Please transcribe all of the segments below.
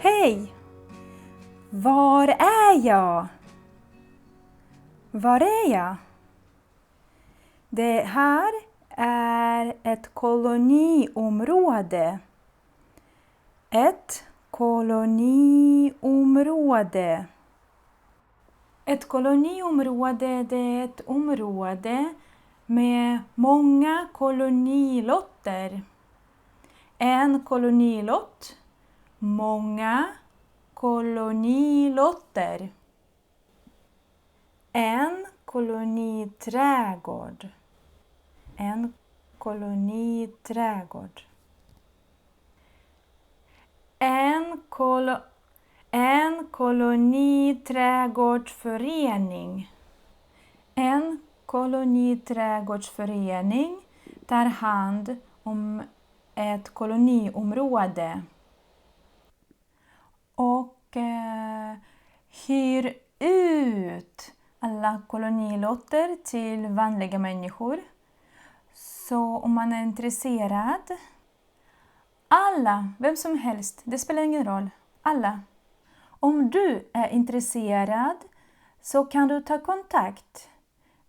Hej! Var är jag? Var är jag? Det här är ett koloniområde. Ett koloniområde. Ett koloniområde det är ett område med många kolonilotter. En kolonilott, många kolonilotter. En koloniträdgård. En koloniträdgård. En koloniträdgårdsförening. En koloniträdgårdsförening tar hand om ett koloniområde och hyr ut alla kolonilotter till vanliga människor. Så om man är intresserad, alla, vem som helst, det spelar ingen roll, alla. Om du är intresserad så kan du ta kontakt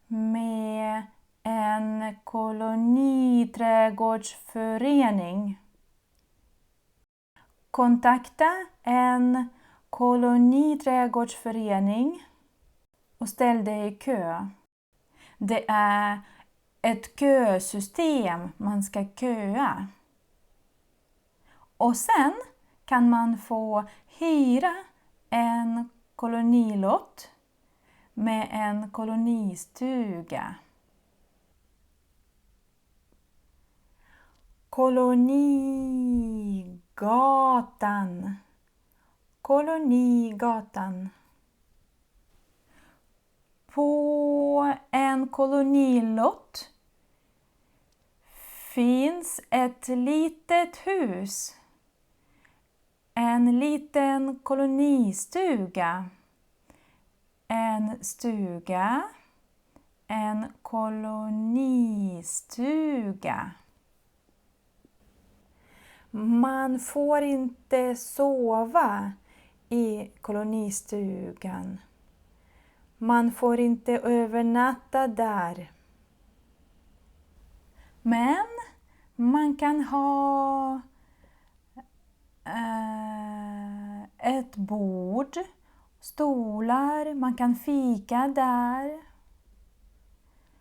med en koloniträdgårdsförening. Kontakta en koloniträdgårdsförening och ställ dig i kö. Det är ett kösystem, man ska köa. Och sen kan man få hyra en kolonilott med en kolonistuga. Kolonigatan. Kolonigatan. På en kolonilott finns ett litet hus. En liten kolonistuga. En stuga. En kolonistuga. Man får inte sova i kolonistugan. Man får inte övernatta där. Men man kan ha ett bord, stolar, man kan fika där.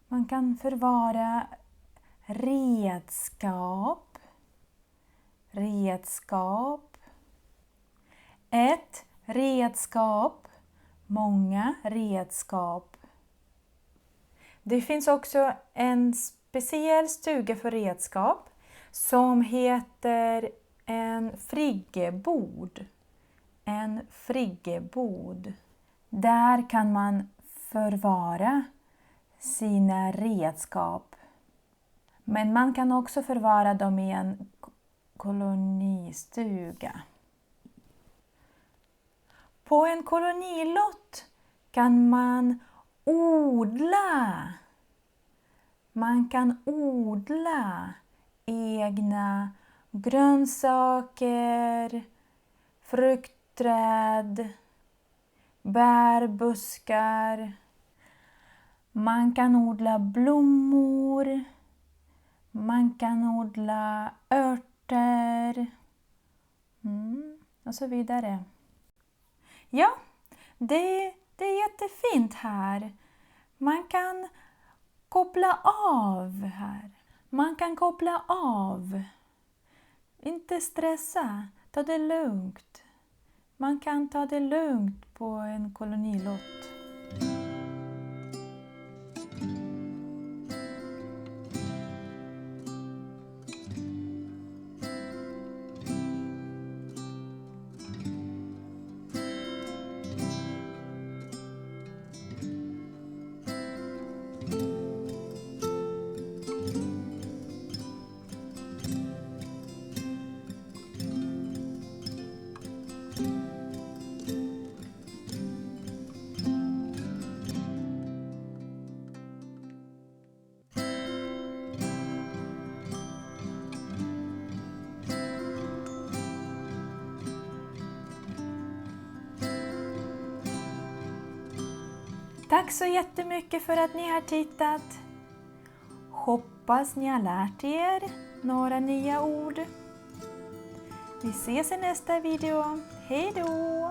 Man kan förvara redskap. Ett redskap, många redskap. Det finns också en speciell stuga för redskap som heter en friggebod. En friggebod. Där kan man förvara sina redskap. Men man kan också förvara dem i en kolonistuga. På en kolonilott kan man odla. Man kan odla egna grönsaker, fruktträd, bärbuskar. Man kan odla blommor. Man kan odla örter. Och så vidare. Ja, det är jättefint här. Man kan koppla av här. Man kan koppla av. Inte stressa. Ta det lugnt. Man kan ta det lugnt på en kolonilott. Tack så jättemycket för att ni har tittat. Hoppas ni har lärt er några nya ord. Vi ses i nästa video. Hej då!